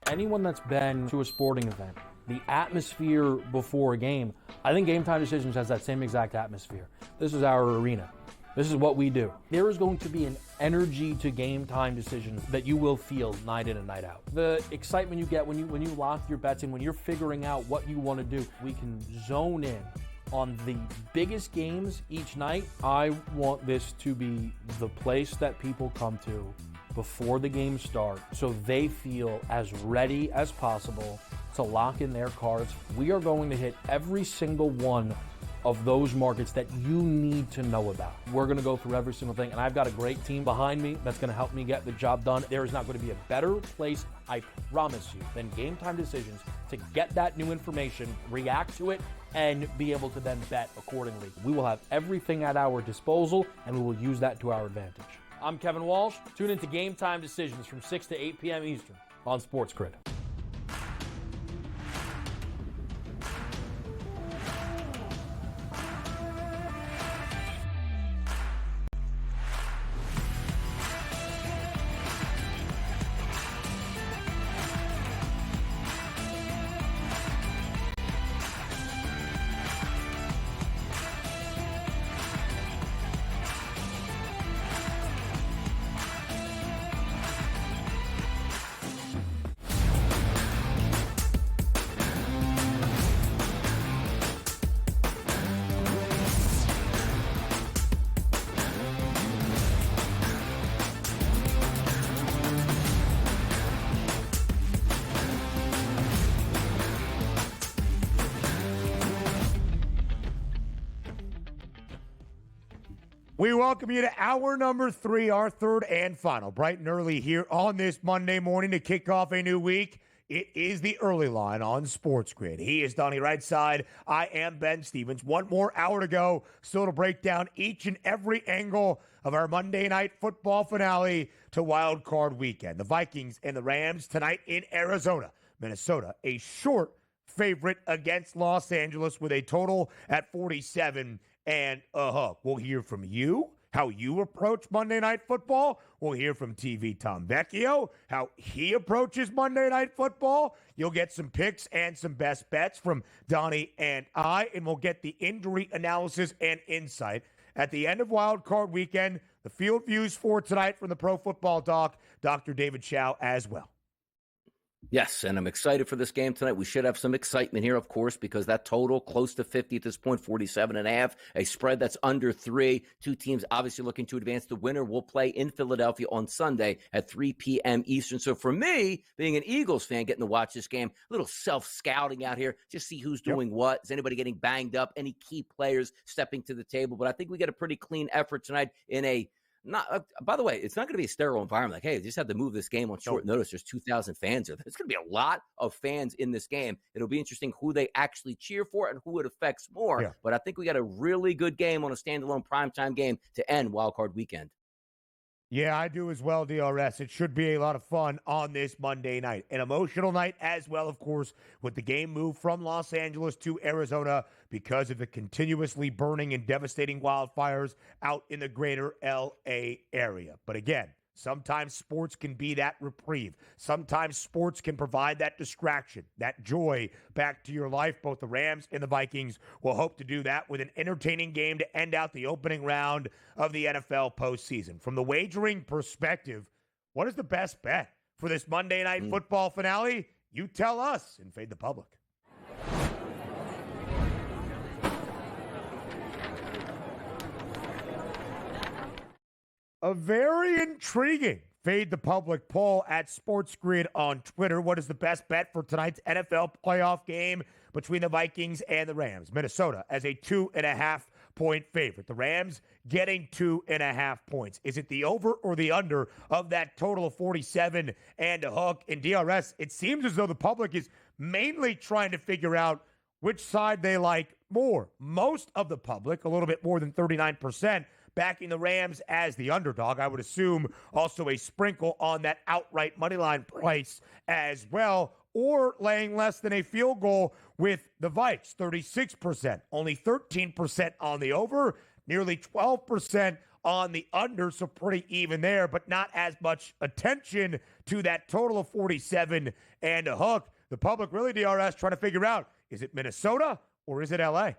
Anyone that's been to a sporting event, the atmosphere before a game, I think Game Time Decisions has that same exact atmosphere. This is our arena. This is what we do. There is going to be an energy to Game Time Decisions that you will feel night in and night out. The excitement you get when you lock your bets in, when you're figuring out what you want to do, we can zone in on the biggest games each night. I want this to be the place that people come to before the games start so they feel as ready as possible to lock in their cards. We are going to hit every single one of those markets that you need to know about. We're going to go through every single thing, and I've got a great team behind me that's going to help me get the job done. There is not going to be a better place, I promise you, than Game Time Decisions to get that new information, react to it, and be able to then bet accordingly. We will have everything at our disposal, and we will use that to our advantage. I'm Kevin Walsh. Tune into Game Time Decisions from 6 to 8 p.m. Eastern on SportsGrid. We welcome you to hour number 3, our third and final, bright and early here on this Monday morning to kick off a new week. It is the early line on SportsGrid. He is Donnie Rightside. I am Ben Stevens. One more hour to go, still to break down each and every angle of our Monday night football finale to Wild Card Weekend. The Vikings and the Rams tonight in Arizona. Minnesota, a short favorite against Los Angeles with a total at 47 and a hook. We'll hear from you, how you approach Monday Night Football. We'll hear from TV Tom Vecchio, how he approaches Monday Night Football. You'll get some picks and some best bets from Donnie and I, and we'll get the injury analysis and insight at the end of Wild Card Weekend. The field views for tonight from the Pro Football Doc, Dr. David Chao as well. Yes, and I'm excited for this game tonight. We should have some excitement here, of course, because that total close to 50 at this point, 47.5, a spread that's under 3. Two teams obviously looking to advance. The winner will play in Philadelphia on Sunday at 3 p.m. Eastern. So for me, being an Eagles fan, getting to watch this game, a little self-scouting out here, just see who's doing what. Is anybody getting banged up? Any key players stepping to the table? But I think we get a pretty clean effort tonight in a by the way, it's not going to be a sterile environment. Like, hey, you just have to move this game on short notice. There's 2,000 fans there. There's going to be a lot of fans in this game. It'll be interesting who they actually cheer for and who it affects more. Yeah. But I think we got a really good game on a standalone primetime game to end Wild Card Weekend. Yeah, I do as well, DRS. It should be a lot of fun on this Monday night. An emotional night as well, of course, with the game moved from Los Angeles to Arizona because of the continuously burning and devastating wildfires out in the greater L.A. area. But again, sometimes sports can be that reprieve. Sometimes sports can provide that distraction, that joy back to your life. Both the Rams and the Vikings will hope to do that with an entertaining game to end out the opening round of the NFL postseason. From the wagering perspective, what is the best bet for this Monday Night Football finale? You tell us and Fade the Public. A very intriguing Fade the Public poll at SportsGrid on Twitter. What is the best bet for tonight's NFL playoff game between the Vikings and the Rams? Minnesota as a 2.5-point favorite. The Rams getting 2.5 points. Is it the over or the under of that total of 47 and a hook? In DRS, it seems as though the public is mainly trying to figure out which side they like more. Most of the public, a little bit more than 39%, backing the Rams as the underdog. I would assume also a sprinkle on that outright moneyline price as well, or laying less than a field goal with the Vikes, 36%. Only 13% on the over, nearly 12% on the under, so pretty even there, but not as much attention to that total of 47 and a hook. The public really, DRS, trying to figure out, is it Minnesota or is it LA?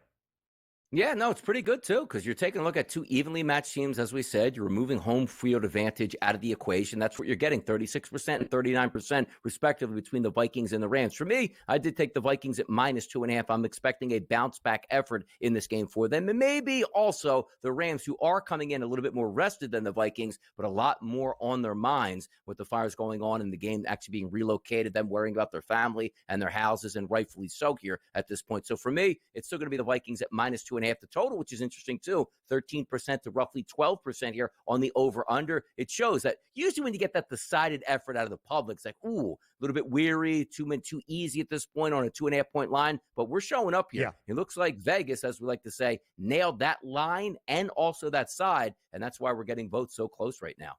Yeah, no, it's pretty good, too, because you're taking a look at two evenly matched teams, as we said. You're removing home field advantage out of the equation. That's what you're getting, 36% and 39%, respectively, between the Vikings and the Rams. For me, I did take the Vikings at -2.5. I'm expecting a bounce-back effort in this game for them. And maybe also the Rams, who are coming in a little bit more rested than the Vikings, but a lot more on their minds with the fires going on in the game, actually being relocated, them worrying about their family and their houses, and rightfully so here at this point. So for me, it's still going to be the Vikings at -2.5 the total, which is interesting too. 13% to roughly 12% here on the over-under. It shows that usually when you get that decided effort out of the public, it's like, ooh, a little bit weary, too easy at this point on a 2.5-point line. But we're showing up here. Yeah. It looks like Vegas, as we like to say, nailed that line and also that side, and that's why we're getting votes so close right now.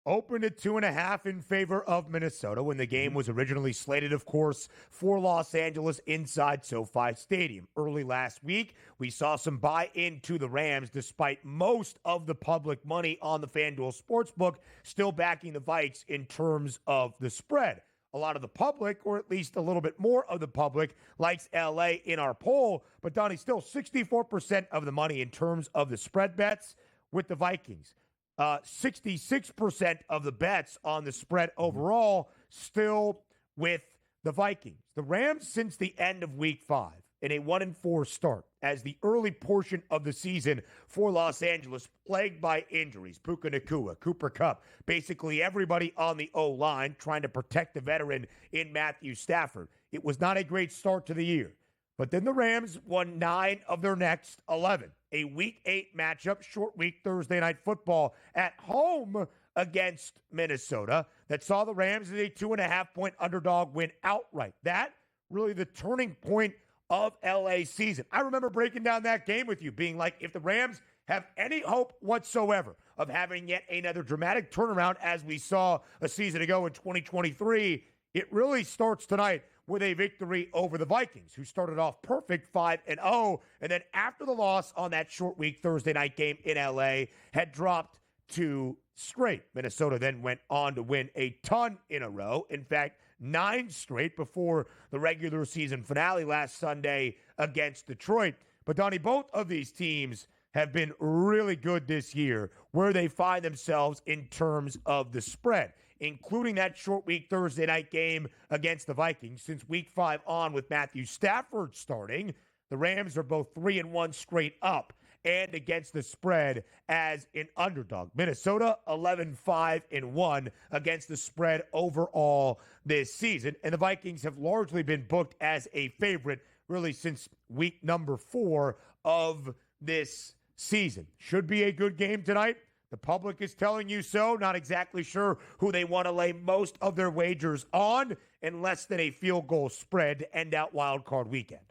Opened at 2.5 in favor of Minnesota when the game was originally slated, of course, for Los Angeles inside SoFi Stadium. Early last week, we saw some buy-in to the Rams despite most of the public money on the FanDuel Sportsbook still backing the Vikes in terms of the spread. A lot of the public, or at least a little bit more of the public, likes LA in our poll, but Donnie, still 64% of the money in terms of the spread bets with the Vikings. 66% of the bets on the spread overall still with the Vikings. The Rams, since the end of week 5, in a 1-4 start, as the early portion of the season for Los Angeles, plagued by injuries, Puka Nacua, Cooper Kupp, basically everybody on the O-line trying to protect the veteran in Matthew Stafford. It was not a great start to the year. But then the Rams won 9 of their next 11. A Week 8 matchup, short week Thursday Night Football at home against Minnesota that saw the Rams as a 2.5-point underdog win outright. That really the turning point of LA's season. I remember breaking down that game with you, being like, if the Rams have any hope whatsoever of having yet another dramatic turnaround as we saw a season ago in 2023, it really starts tonight with a victory over the Vikings, who started off perfect 5-0, and then after the loss on that short week Thursday night game in LA, had dropped 2 straight. Minnesota then went on to win a ton in a row. In fact, 9 straight before the regular season finale last Sunday against Detroit. But Donnie, both of these teams have been really good this year where they find themselves in terms of the spread, including that short week Thursday night game against the Vikings. Since week 5 on with Matthew Stafford starting, the Rams are both 3-1 straight up and against the spread as an underdog. Minnesota 11-5-1 against the spread overall this season. And the Vikings have largely been booked as a favorite really since week number 4 of this season. Should be a good game tonight. The public is telling you so. Not exactly sure who they want to lay most of their wagers on, and less than a field goal spread to end out wild card weekend.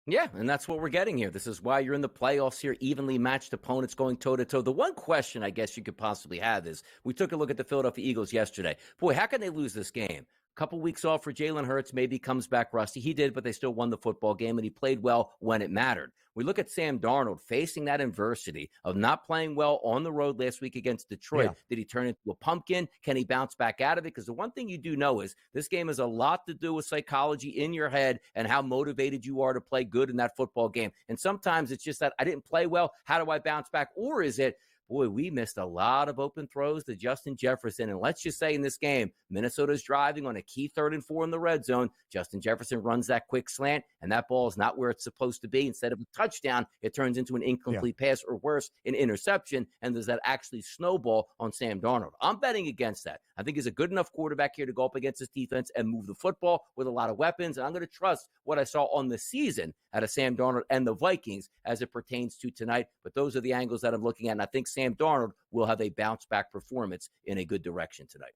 Yeah, and that's what we're getting here. This is why you're in the playoffs here, evenly matched opponents going toe-to-toe. The one question I guess you could possibly have is, we took a look at the Philadelphia Eagles yesterday. Boy, how can they lose this game? Couple weeks off for Jalen Hurts, maybe comes back rusty. He did, but they still won the football game, and he played well when it mattered. We look at Sam Darnold facing that adversity of not playing well on the road last week against Detroit. Yeah. Did he turn into a pumpkin? Can he bounce back out of it? Because the one thing you do know is this game has a lot to do with psychology in your head and how motivated you are to play good in that football game. And sometimes it's just that I didn't play well. How do I bounce back? Or is it, boy, we missed a lot of open throws to Justin Jefferson. And let's just say in this game, Minnesota's driving on a key 3rd and 4 in the red zone. Justin Jefferson runs that quick slant, and that ball is not where it's supposed to be. Instead of a touchdown, it turns into an incomplete pass, or worse, an interception. And does that actually snowball on Sam Darnold? I'm betting against that. I think he's a good enough quarterback here to go up against this defense and move the football with a lot of weapons. And I'm going to trust what I saw on the season out of Sam Darnold and the Vikings as it pertains to tonight. But those are the angles that I'm looking at. And I think Sam Darnold will have a bounce-back performance in a good direction tonight.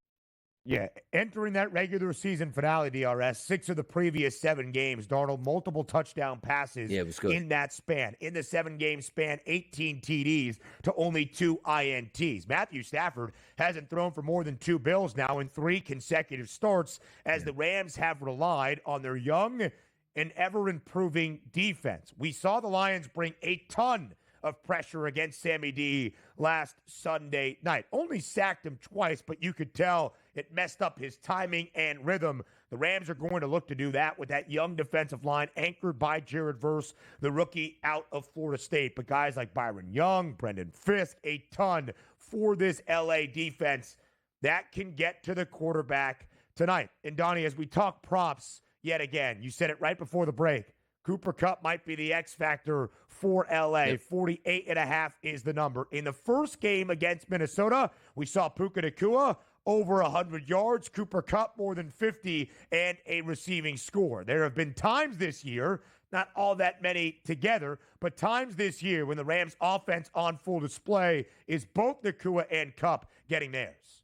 Yeah, entering that regular season finale, DRS, 6 of the previous 7 games, Darnold, multiple touchdown passes in that span. In the 7-game span, 18 TDs to only 2 INTs. Matthew Stafford hasn't thrown for more than 2 bills now in 3 consecutive starts, as the Rams have relied on their young and ever-improving defense. We saw the Lions bring a ton of pressure against Sammy D last Sunday night. Only sacked him twice, but you could tell it messed up his timing and rhythm. The Rams are going to look to do that with that young defensive line anchored by Jared Verse, the rookie out of Florida State. But guys like Byron Young, Brendan Fisk, a ton for this LA defense that can get to the quarterback tonight. And Donnie, as we talk props yet again, you said it right before the break, Cooper Kupp might be the X factor for LA. Yep. 48.5 is the number. In the first game against Minnesota, we saw Puka Nacua over 100 yards, Cooper Kupp more than 50, and a receiving score. There have been times this year, not all that many together, but times this year when the Rams' offense on full display is both Nacua and Kupp getting theirs.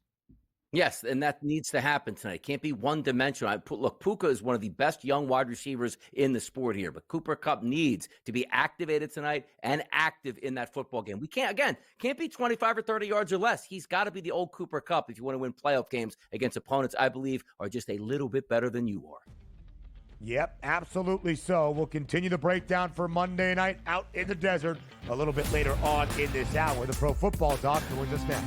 Yes, and that needs to happen tonight. It can't be one-dimensional. Look, Puka is one of the best young wide receivers in the sport here, but Cooper Kupp needs to be activated tonight and active in that football game. We can't be 25 or 30 yards or less. He's got to be the old Cooper Kupp if you want to win playoff games against opponents I believe are just a little bit better than you are. Yep, absolutely so. We'll continue the breakdown for Monday night out in the desert a little bit later on in this hour. The Pro Football Doc joins us next.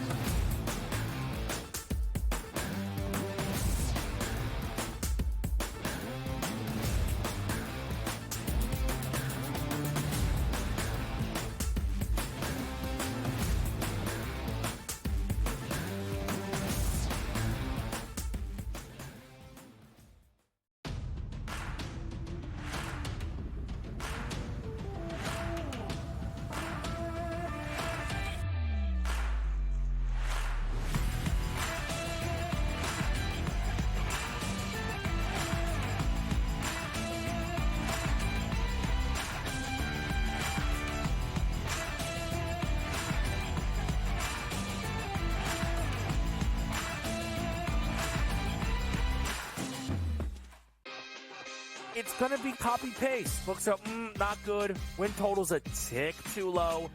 It's going to be copy-paste. Books up, not good. Win total's a tick too low.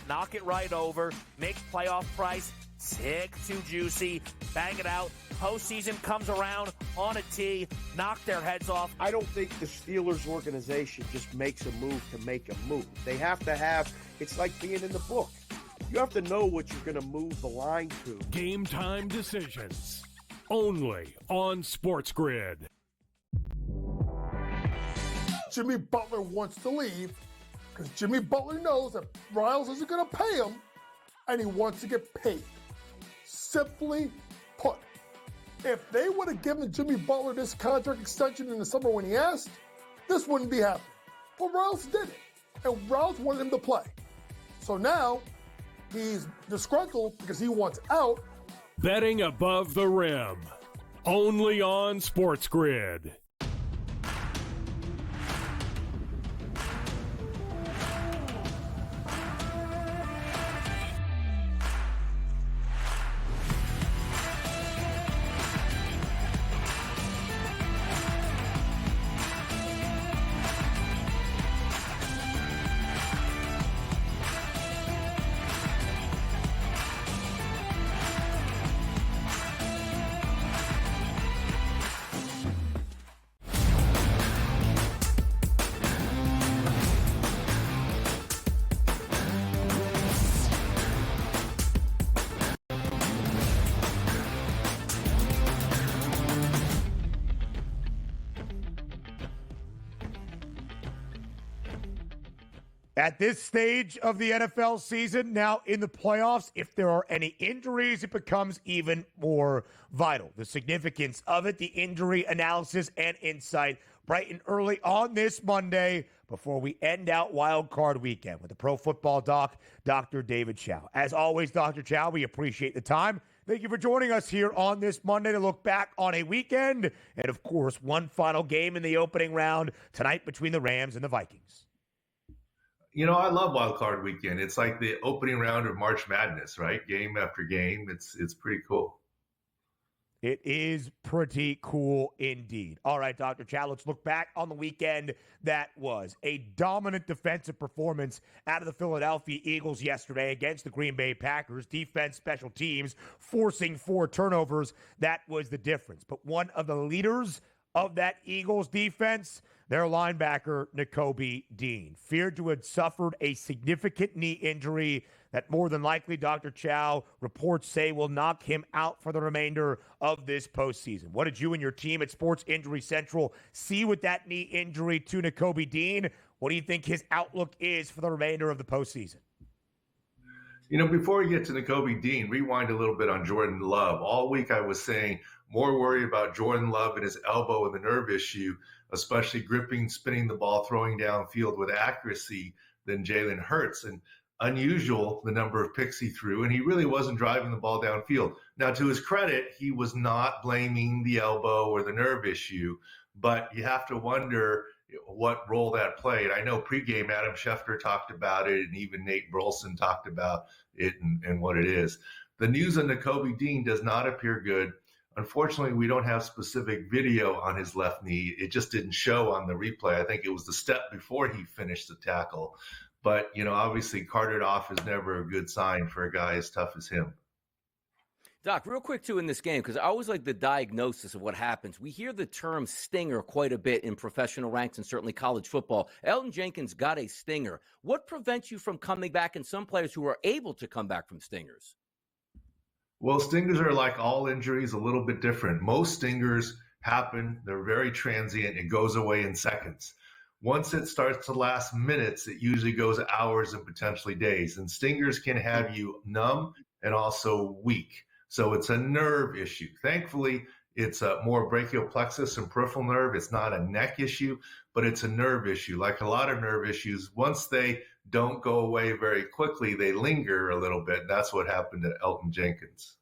Knock it right over. Make playoff price tick too juicy. Bang it out. Postseason comes around on a tee. Knock their heads off. I don't think the Steelers organization just makes a move to make a move. They have to have, it's like being in the book. You have to know what you're going to move the line to. Game time decisions. Only on SportsGrid. Jimmy Butler wants to leave because Jimmy Butler knows that Riles isn't going to pay him, and he wants to get paid. Simply put, if they would have given Jimmy Butler this contract extension in the summer when he asked, this wouldn't be happening. But Riles did it, and Riles wanted him to play. So now he's disgruntled because he wants out. Betting above the rim. Only on SportsGrid. At this stage of the NFL season, now in the playoffs, if there are any injuries, it becomes even more vital. The significance of it, the injury analysis and insight, bright and early on this Monday before we end out Wild Card Weekend with the Pro Football Doc, Dr. David Chao. As always, Dr. Chao, we appreciate the time. Thank you for joining us here on this Monday to look back on a weekend and, of course, one final game in the opening round tonight between the Rams and the Vikings. You know, I love Wild Card Weekend. It's like the opening round of March Madness, right? Game after game. It's pretty cool. It is pretty cool indeed. All right, Dr. Chao, let's look back on the weekend that was a dominant defensive performance out of the Philadelphia Eagles yesterday against the Green Bay Packers. Defense, special teams, forcing 4 turnovers. That was the difference. But one of the leaders of that Eagles defense, their linebacker, Nakobe Dean, feared to have suffered a significant knee injury that more than likely, Dr. Chao, reports say will knock him out for the remainder of this postseason. What did you and your team at Sports Injury Central see with that knee injury to Nakobe Dean? What do you think his outlook is for the remainder of the postseason? Before we get to Nakobe Dean, rewind a little bit on Jordan Love. All week I was saying more worry about Jordan Love and his elbow and the nerve issue, especially gripping, spinning the ball, throwing downfield with accuracy than Jalen Hurts. And unusual, the number of picks he threw, and he really wasn't driving the ball downfield. Now, to his credit, he was not blaming the elbow or the nerve issue, but you have to wonder what role that played. I know pregame Adam Schefter talked about it, and even Nate Burleson talked about it and what it is. The news on Nakobe Dean does not appear good. Unfortunately, we don't have specific video on his left knee. It just didn't show on the replay. I think it was the step before he finished the tackle. But, obviously carted off is never a good sign for a guy as tough as him. Doc, real quick, too, in this game, because I always like the diagnosis of what happens. We hear the term stinger quite a bit in professional ranks and certainly college football. Elgton Jenkins got a stinger. What prevents you from coming back, and some players who are able to come back from stingers? Well, stingers are like all injuries, a little bit different. Most stingers happen. They're very transient. It goes away in seconds. Once it starts to last minutes, it usually goes hours and potentially days. And stingers can have you numb and also weak. So it's a nerve issue. Thankfully, it's a more brachial plexus and peripheral nerve. It's not a neck issue, but it's a nerve issue. Like a lot of nerve issues, once they don't go away very quickly, they linger a little bit. That's what happened to Elgton Jenkins.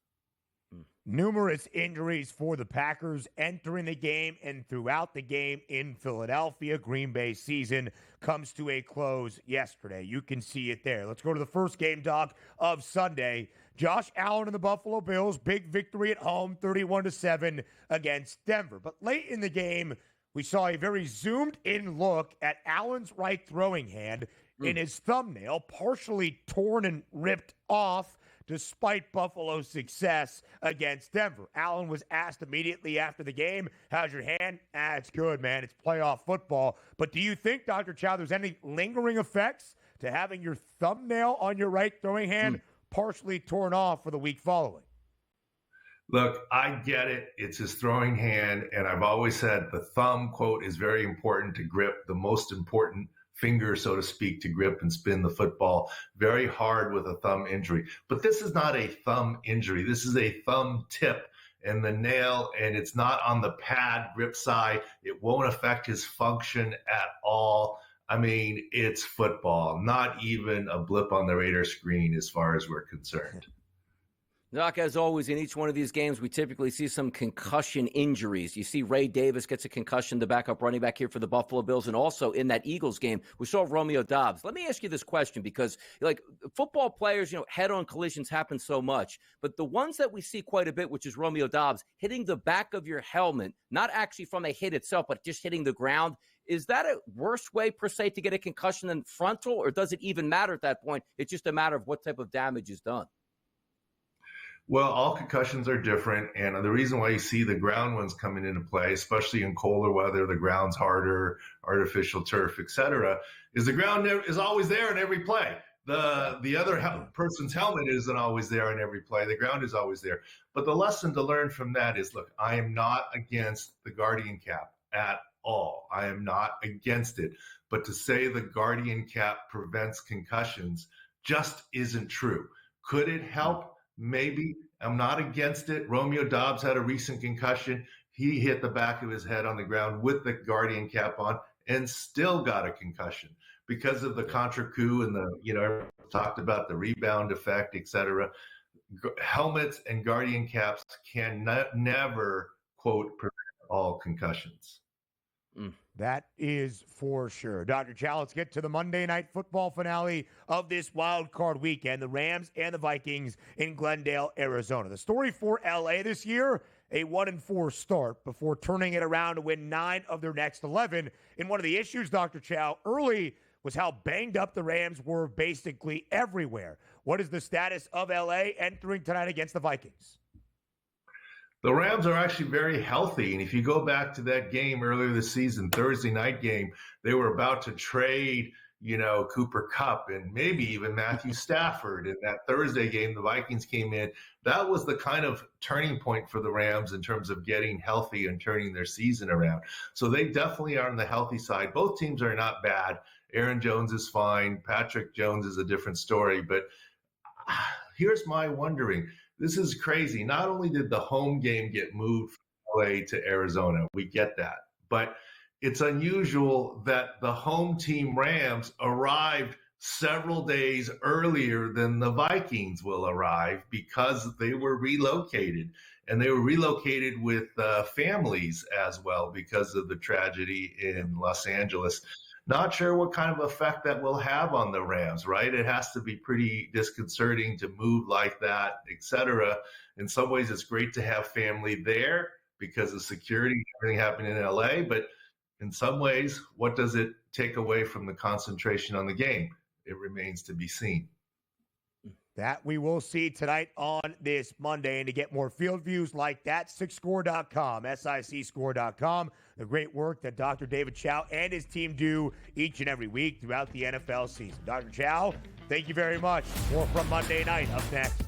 Numerous injuries for the Packers entering the game and throughout the game in Philadelphia. Green Bay's season comes to a close yesterday. You can see it there. Let's go to the first game, Doc, of Sunday. Josh Allen and the Buffalo Bills, big victory at home, 31-7 against Denver. But late in the game, we saw a very zoomed-in look at Allen's right throwing hand in his thumbnail, partially torn and ripped off despite Buffalo's success against Denver. Allen was asked immediately after the game, how's your hand? It's good, man. It's playoff football. But do you think, Dr. Chao, there's any lingering effects to having your thumbnail on your right throwing hand partially torn off for the week following? Look, I get it. It's his throwing hand. And I've always said the thumb, quote, is very important to grip, the most important finger, so to speak, to grip and spin the football. Very hard with a thumb injury. But this is not a thumb injury. This is a thumb tip and the nail, and it's not on the pad grip side. It won't affect his function at all. I mean, it's football, not even a blip on the radar screen as far as we're concerned. Doc, as always, in each one of these games, we typically see some concussion injuries. You see Ray Davis gets a concussion, the backup running back here for the Buffalo Bills, and also in that Eagles game, we saw Romeo Doubs. Let me ask you this question because, football players, head-on collisions happen so much, but the ones that we see quite a bit, which is Romeo Doubs, hitting the back of your helmet, not actually from a hit itself, but just hitting the ground, is that a worse way, per se, to get a concussion than frontal, or does it even matter at that point? It's just a matter of what type of damage is done. Well, all concussions are different, and the reason why you see the ground ones coming into play, especially in colder weather, the ground's harder, artificial turf, etc., is the ground is always there in every play. The other person's helmet isn't always there in every play. The ground is always there. But the lesson to learn from that is, look, I am not against the Guardian cap at all. I am not against it. But to say the Guardian cap prevents concussions just isn't true. Could it help? Maybe. I'm not against it. Romeo Doubs had a recent concussion. He hit the back of his head on the ground with the Guardian cap on and still got a concussion because of the contra coup and the, talked about the rebound effect, etc. Helmets and Guardian caps can never, quote, prevent all concussions. That is for sure. Dr. Chao, let's get to the Monday Night Football finale of this wild card weekend. The Rams and the Vikings in Glendale, Arizona. The story for LA this year, a 1-4 start before turning it around to win 9 of their next 11. And one of the issues, Dr. Chao, early was how banged up the Rams were basically everywhere. What is the status of LA entering tonight against the Vikings? The Rams are actually very healthy. And if you go back to that game earlier this season, Thursday night game, they were about to trade, Cooper Kupp and maybe even Matthew Stafford. In that Thursday game, the Vikings came in. That was the kind of turning point for the Rams in terms of getting healthy and turning their season around. So they definitely are on the healthy side. Both teams are not bad. Aaron Jones is fine. Patrick Jones is a different story. But here's my wondering. This is crazy. Not only did the home game get moved from LA to Arizona, we get that, but it's unusual that the home team Rams arrived several days earlier than the Vikings will arrive because they were relocated, and they were relocated with families as well because of the tragedy in Los Angeles. Not sure what kind of effect that will have on the Rams, right? It has to be pretty disconcerting to move like that, et cetera. In some ways, it's great to have family there because of security, everything happening in LA. But in some ways, what does it take away from the concentration on the game? It remains to be seen. That we will see tonight on this Monday. And to get more field views like that, SICScore.com, SICScore.com. The great work that Dr. David Chao and his team do each and every week throughout the NFL season. Dr. Chao, thank you very much. More from Monday night up next.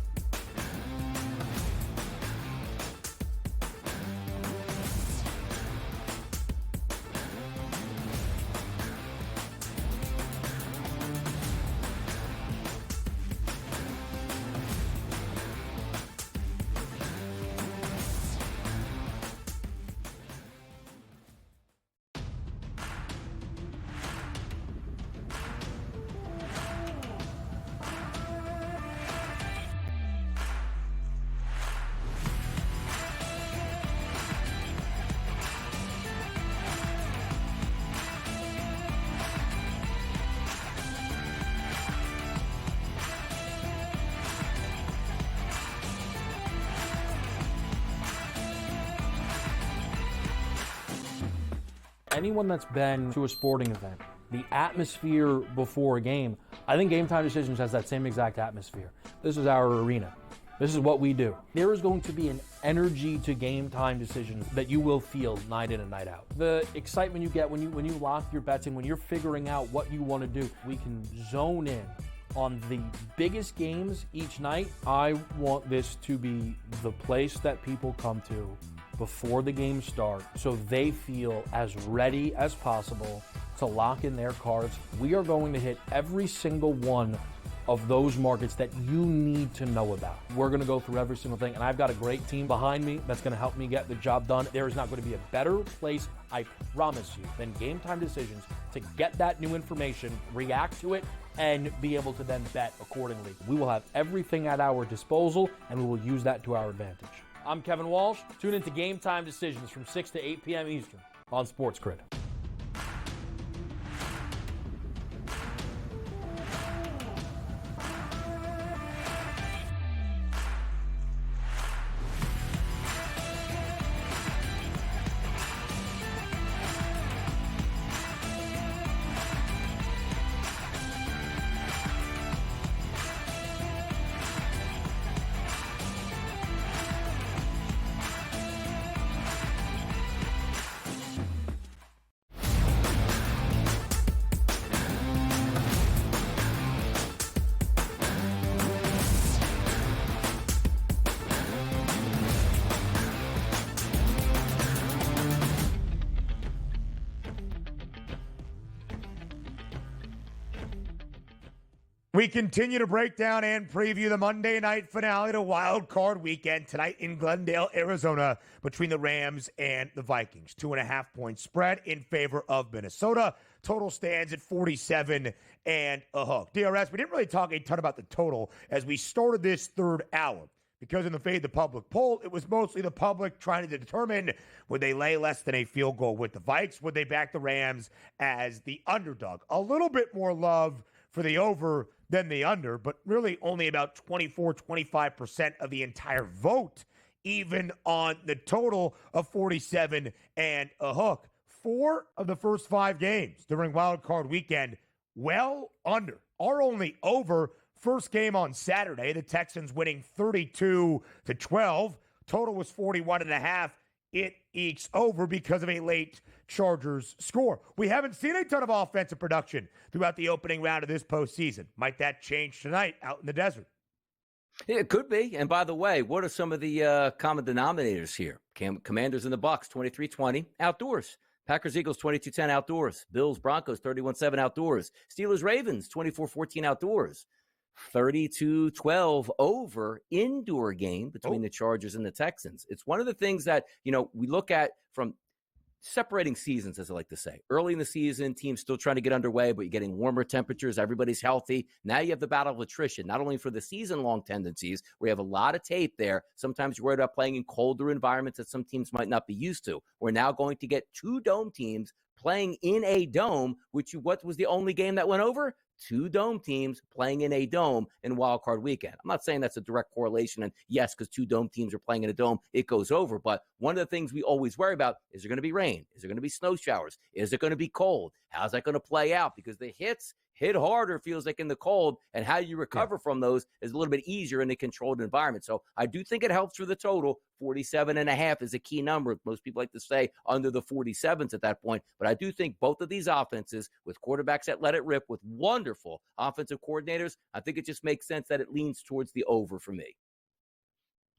Anyone that's been to a sporting event, the atmosphere before a game, I think Game Time Decisions has that same exact atmosphere. This is our arena. This is what we do. There is going to be an energy to Game Time Decisions that you will feel night in and night out. The excitement you get when you lock your bets in, when you're figuring out what you want to do, we can zone in on the biggest games each night. I want this to be the place that people come to before the games start so they feel as ready as possible to lock in their cards. We are going to hit every single one of those markets that you need to know about. We're going to go through every single thing, and I've got a great team behind me that's going to help me get the job done. There is not going to be a better place, I promise you, than Game Time Decisions to get that new information, react to it, and be able to then bet accordingly. We will have everything at our disposal, and we will use that to our advantage. I'm Kevin Walsh. Tune into Game Time Decisions from 6 to 8 p.m. Eastern on SportsGrid. We continue to break down and preview the Monday night finale to Wild Card Weekend tonight in Glendale, Arizona, between the Rams and the Vikings. 2.5-point spread in favor of Minnesota. Total stands at 47 and a hook. DRS, we didn't really talk a ton about the total as we started this third hour, because in the Fade the Public poll, it was mostly the public trying to determine would they lay less than a field goal with the Vikes, would they back the Rams as the underdog. A little bit more love for the over than the under, but really only about 25% of the entire vote, even on the total of 47 and a hook. 4 of the first 5 games during Wild Card Weekend, well under. Our only over, first game on Saturday, the Texans winning 32-12. Total was 41.5. It ekes over because of a late Chargers score. We haven't seen a ton of offensive production throughout the opening round of this postseason. Might that change tonight out in the desert? It could be. And by the way, what are some of the common denominators here? Commanders and the Bucks, 23-20, outdoors. Packers, Eagles, 22-10, outdoors. Bills, Broncos, 31-7, outdoors. Steelers, Ravens, 24-14, outdoors. 32-12 over indoor game between the Chargers and the Texans. It's one of the things that, we look at from separating seasons, as I like to say. Early in the season, teams still trying to get underway, but you're getting warmer temperatures. Everybody's healthy. Now you have the battle of attrition, not only for the season-long tendencies, where you have a lot of tape there. Sometimes you're worried about playing in colder environments that some teams might not be used to. We're now going to get two dome teams playing in a dome, what was the only game that went over? Two dome teams playing in a dome in Wild Card Weekend. I'm not saying that's a direct correlation, and yes, because two dome teams are playing in a dome, it goes over. But one of the things we always worry about, is there going to be rain? Is there going to be snow showers? Is it going to be cold? How's that going to play out? Because the hits hit harder, feels like, in the cold, and how you recover from those is a little bit easier in a controlled environment. So I do think it helps for the total. 47.5 is a key number. Most people like to say under the 47s at that point, but I do think both of these offenses, with quarterbacks that let it rip, with wonderful offensive coordinators, I think it just makes sense that it leans towards the over for me.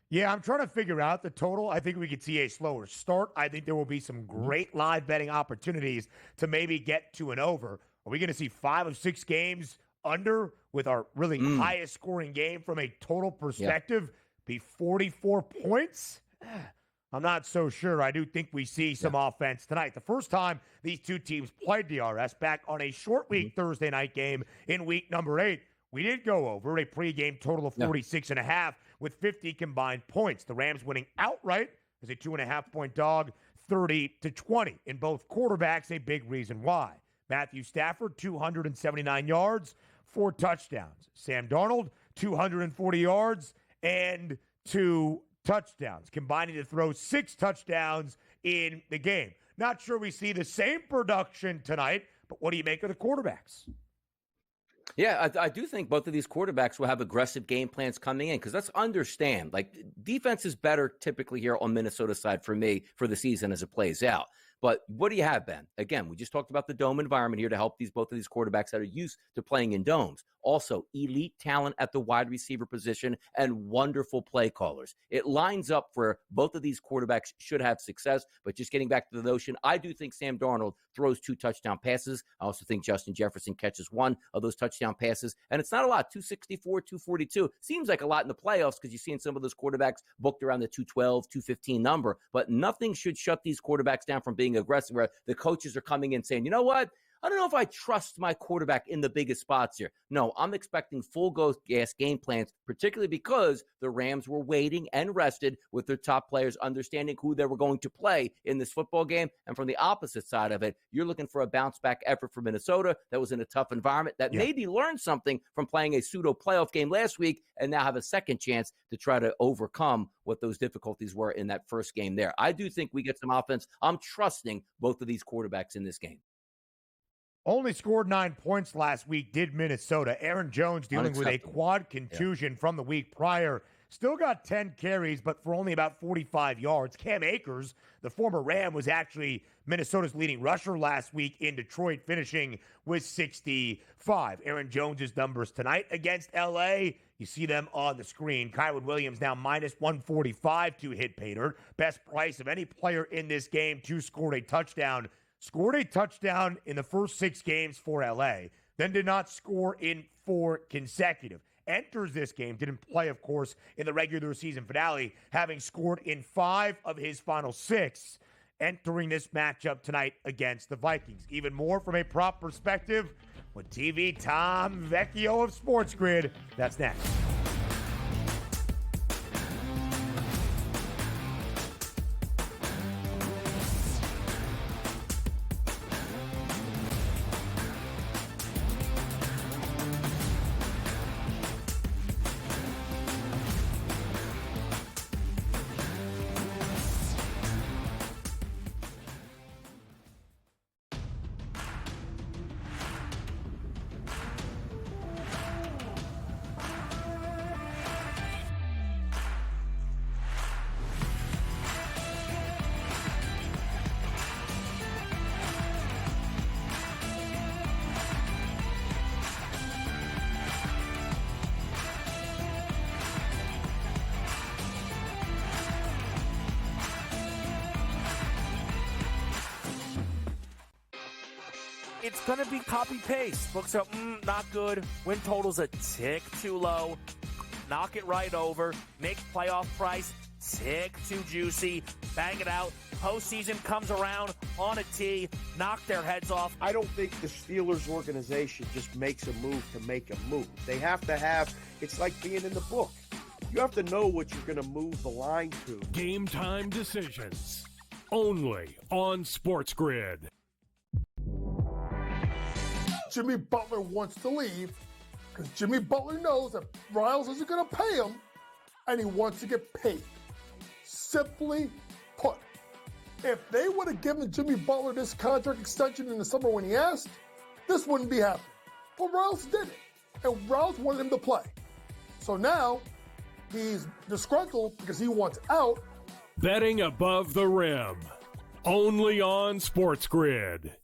Yeah, I'm trying to figure out the total. I think we could see a slower start. I think there will be some great live betting opportunities to maybe get to an over. Are we going to see 5 of 6 games under, with our really highest scoring game from a total perspective be 44 points? I'm not so sure. I do think we see some offense tonight. The first time these two teams played DRS back on a short week Thursday night game in week number 8, we did go over a pregame total of 46.5 with 50 combined points. The Rams winning outright as a 2.5-point dog, 30-20. In both quarterbacks, a big reason why. Matthew Stafford, 279 yards, 4 touchdowns. Sam Darnold, 240 yards and 2 touchdowns, combining to throw 6 touchdowns in the game. Not sure we see the same production tonight, but what do you make of the quarterbacks? Yeah, I do think both of these quarterbacks will have aggressive game plans coming in, because let's understand, defense is better typically here on Minnesota's side for me for the season as it plays out. But what do you have, Ben? Again, we just talked about the dome environment here to help both of these quarterbacks that are used to playing in domes. Also, elite talent at the wide receiver position and wonderful play callers. It lines up for both of these quarterbacks should have success. But just getting back to the notion, I do think Sam Darnold throws 2 touchdown passes. I also think Justin Jefferson catches 1 of those touchdown passes. And it's not a lot, 264, 242. Seems like a lot in the playoffs because you've seen some of those quarterbacks booked around the 212, 215 number. But nothing should shut these quarterbacks down from being aggressive, where the coaches are coming in saying, you know what? I don't know if I trust my quarterback in the biggest spots here. No, I'm expecting full gas game plans, particularly because the Rams were waiting and rested with their top players, understanding who they were going to play in this football game. And from the opposite side of it, you're looking for a bounce-back effort for Minnesota that was in a tough environment that maybe learned something from playing a pseudo playoff game last week and now have a second chance to try to overcome what those difficulties were in that first game there. I do think we get some offense. I'm trusting both of these quarterbacks in this game. Only scored 9 points last week, did Minnesota. Aaron Jones dealing with a quad contusion from the week prior. Still got 10 carries, but for only about 45 yards. Cam Akers, the former Ram, was actually Minnesota's leading rusher last week in Detroit, finishing with 65. Aaron Jones's numbers tonight against L.A., you see them on the screen. Kyron Williams now minus 145 to hit Pater. Best price of any player in this game to score a touchdown. Scored a touchdown in the first 6 games for L.A., then did not score in 4 consecutive. Enters this game, didn't play, of course, in the regular season finale, having scored in 5 of his final 6, entering this matchup tonight against the Vikings. Even more from a prop perspective with TV Tom Vecchio of SportsGrid. That's next. It's going to be copy-paste. Books are, not good. Win total's a tick too low. Knock it right over. Make playoff price tick too juicy. Bang it out. Postseason comes around on a tee. Knock their heads off. I don't think the Steelers organization just makes a move to make a move. They have to have, it's like being in the book. You have to know what you're going to move the line to. Game time decisions. Only on SportsGrid. Jimmy Butler wants to leave because Jimmy Butler knows that Riles isn't going to pay him, and he wants to get paid. Simply put, if they would have given Jimmy Butler this contract extension in the summer when he asked, this wouldn't be happening. But Riles did it, and Riles wanted him to play. So now he's disgruntled because he wants out. Betting above the rim. Only on SportsGrid.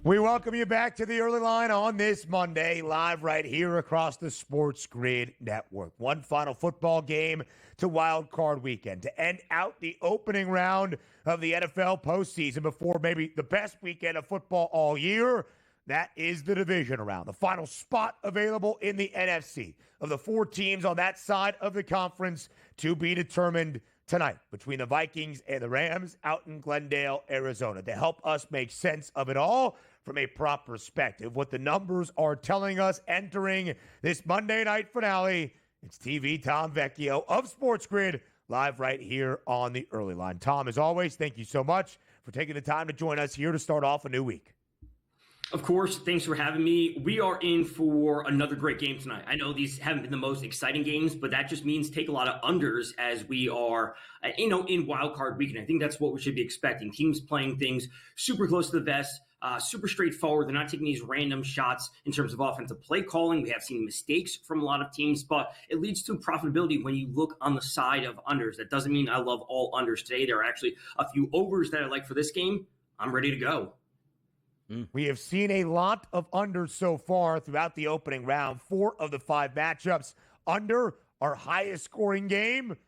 We welcome you back to the early line on this Monday, live right here across the Sports Grid Network. One final football game to Wild Card Weekend to end out the opening round of the NFL postseason before maybe the best weekend of football all year. That is the division round, the final spot available in the NFC of the four teams on that side of the conference to be determined tonight between the Vikings and the Rams out in Glendale, Arizona. To help us make sense of it all from a prop perspective, what the numbers are telling us entering this Monday night finale, it's TV Tom Vecchio of SportsGrid, live right here on the early line. Tom, as always, thank you so much for taking the time to join us here to start off a new week. Of course, thanks for having me. We are in for another great game tonight. I know these haven't been the most exciting games, but that just means take a lot of unders as we are, in wild card weekend. I think that's what we should be expecting. Teams playing things super close to the vest, super straightforward. They're not taking these random shots in terms of offensive play calling. We have seen mistakes from a lot of teams, but it leads to profitability when you look on the side of unders. That doesn't mean I love all unders today. There are actually a few overs that I like for this game. I'm ready to go. We have seen a lot of unders so far throughout the opening round. 4 of the 5 matchups under our highest scoring game,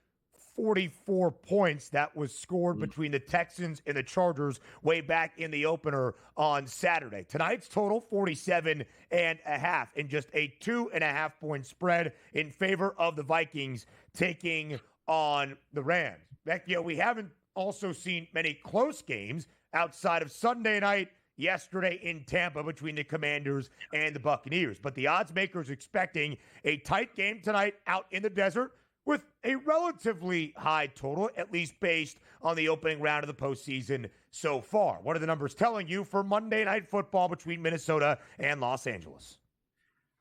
44 points. That was scored between the Texans and the Chargers way back in the opener on Saturday. Tonight's total, 47.5, and just a 2.5 point spread in favor of the Vikings taking on the Rams. Vecchio, we haven't also seen many close games outside of Sunday night yesterday in Tampa between the Commanders and the Buccaneers. But the odds makers expecting a tight game tonight out in the desert with a relatively high total, at least based on the opening round of the postseason so far. What are the numbers telling you for Monday Night Football between Minnesota and Los Angeles?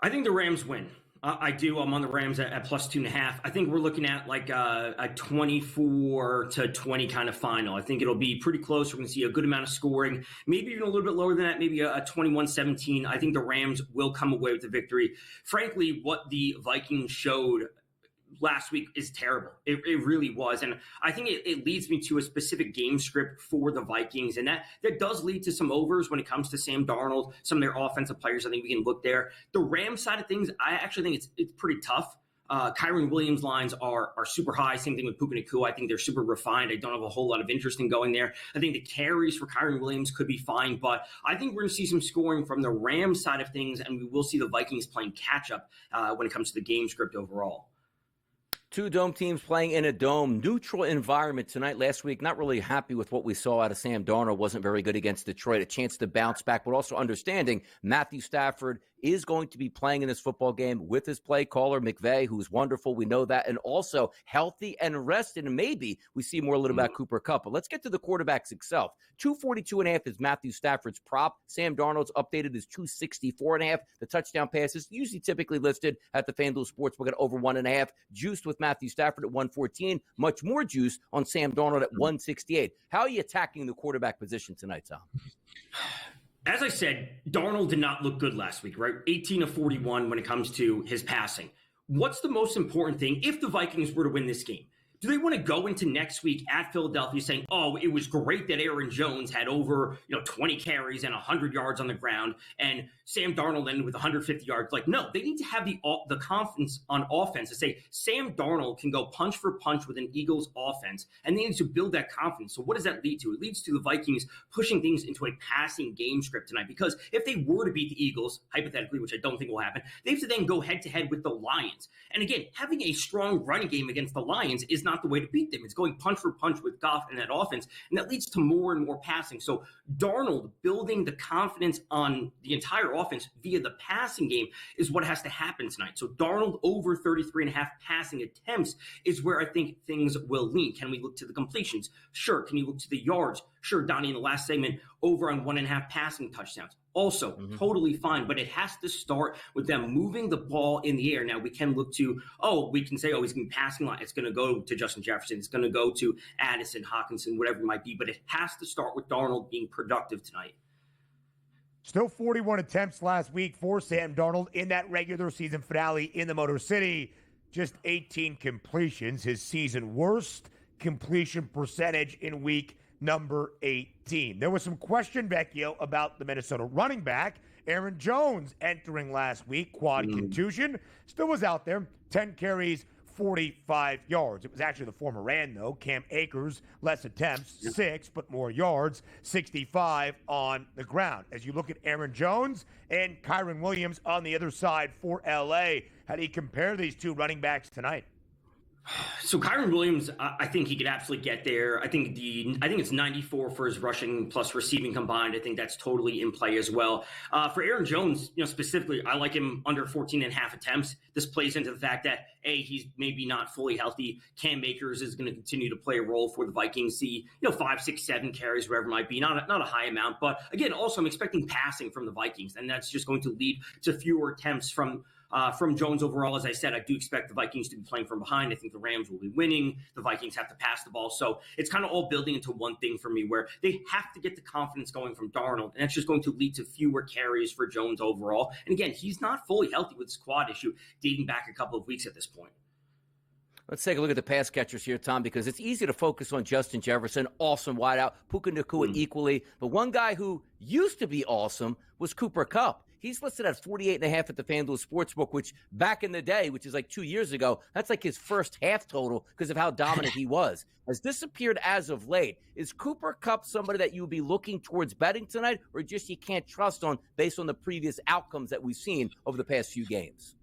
I think the Rams win. I do. I'm on the Rams at plus 2.5. I think we're looking at like a 24-20 kind of final. I think it'll be pretty close. We're going to see a good amount of scoring, maybe even a little bit lower than that, maybe a 21-17. I think the Rams will come away with the victory. Frankly, what the Vikings showed last week is terrible. It really was. And I think it leads me to a specific game script for the Vikings. And that does lead to some overs when it comes to Sam Darnold, some of their offensive players. I think we can look there. The Rams side of things, I actually think it's pretty tough. Kyren Williams lines are super high. Same thing with Puka Nacua. I think they're super refined. I don't have a whole lot of interest in going there. I think the carries for Kyren Williams could be fine, but I think we're going to see some scoring from the Rams side of things, and we will see the Vikings playing catch-up when it comes to the game script overall. 2 dome teams playing in a dome, neutral environment tonight. Last week, not really happy with what we saw out of Sam Darnold. Wasn't very good against Detroit. A chance to bounce back, but also understanding Matthew Stafford is going to be playing in this football game with his play caller, McVay, who's wonderful. We know that. And also healthy and rested. And maybe we see more a little about Cooper Kupp. But let's get to the quarterbacks itself. 242.5 is Matthew Stafford's prop. Sam Darnold's updated is 264.5. The touchdown pass is usually typically listed at the FanDuel Sportsbook at over 1.5. Juiced with Matthew Stafford at 114. Much more juice on Sam Darnold at 168. How are you attacking the quarterback position tonight, Tom? As I said, Darnold did not look good last week, right? 18 of 41 when it comes to his passing. What's the most important thing if the Vikings were to win this game? Do they want to go into next week at Philadelphia saying, oh, it was great that Aaron Jones had over 20 carries and 100 yards on the ground and Sam Darnold ended with 150 yards? Like, no, they need to have the confidence on offense to say Sam Darnold can go punch for punch with an Eagles offense, and they need to build that confidence. So what does that lead to? It leads to the Vikings pushing things into a passing game script tonight, because if they were to beat the Eagles, hypothetically, which I don't think will happen, they have to then go head-to-head with the Lions. And again, having a strong running game against the Lions is not the way to beat them. It's going punch for punch with Goff and that offense, and that leads to more and more passing. So Darnold building the confidence on the entire offense via the passing game is what has to happen tonight. So Darnold over 33.5 passing attempts is where I think things will lean. Can we look to the completions? Sure. Can you look to the yards? Sure. Donnie, in the last segment, over on 1.5 passing touchdowns. Also, totally fine, but it has to start with them moving the ball in the air. Now, we can look to, we can say, he's going to be passing a lot. It's going to go to Justin Jefferson. It's going to go to Addison, Hawkinson, whatever it might be, but it has to start with Darnold being productive tonight. Still 41 attempts last week for Sam Darnold in that regular season finale in the Motor City. Just 18 completions, his season worst completion percentage in week number 18. There was some question, Vecchio, about the Minnesota running back. Aaron Jones entering last week, quad contusion, still was out there, 10 carries, 45 yards. It was actually the former Rand, though. Cam Akers, less attempts, 6, but more yards, 65 on the ground. As you look at Aaron Jones and Kyren Williams on the other side for L.A., how do you compare these two running backs tonight? So Kyren Williams, I think he could absolutely get there. I think it's 94 for his rushing plus receiving combined. I think that's totally in play as well. For Aaron Jones, specifically, I like him under 14.5 attempts. This plays into the fact that he's maybe not fully healthy. Cam Akers is going to continue to play a role for the Vikings. See, 5, 6, 7 carries, whatever it might be, not a high amount. But again, also I'm expecting passing from the Vikings, and that's just going to lead to fewer attempts from Jones overall. As I said, I do expect the Vikings to be playing from behind. I think the Rams will be winning. The Vikings have to pass the ball. So it's kind of all building into one thing for me, where they have to get the confidence going from Darnold, and that's just going to lead to fewer carries for Jones overall. And again, he's not fully healthy with his quad issue dating back a couple of weeks at this point. Let's take a look at the pass catchers here, Tom, because it's easy to focus on Justin Jefferson, awesome wideout, Puka Nacua equally. But one guy who used to be awesome was Cooper Kupp. He's listed at 48.5 at the FanDuel Sportsbook, which back in the day, which is like 2 years ago, that's like his first half total because of how dominant he was. Has disappeared as of late. Is Cooper Kupp somebody that you would be looking towards betting tonight, or just you can't trust on based on the previous outcomes that we've seen over the past few games?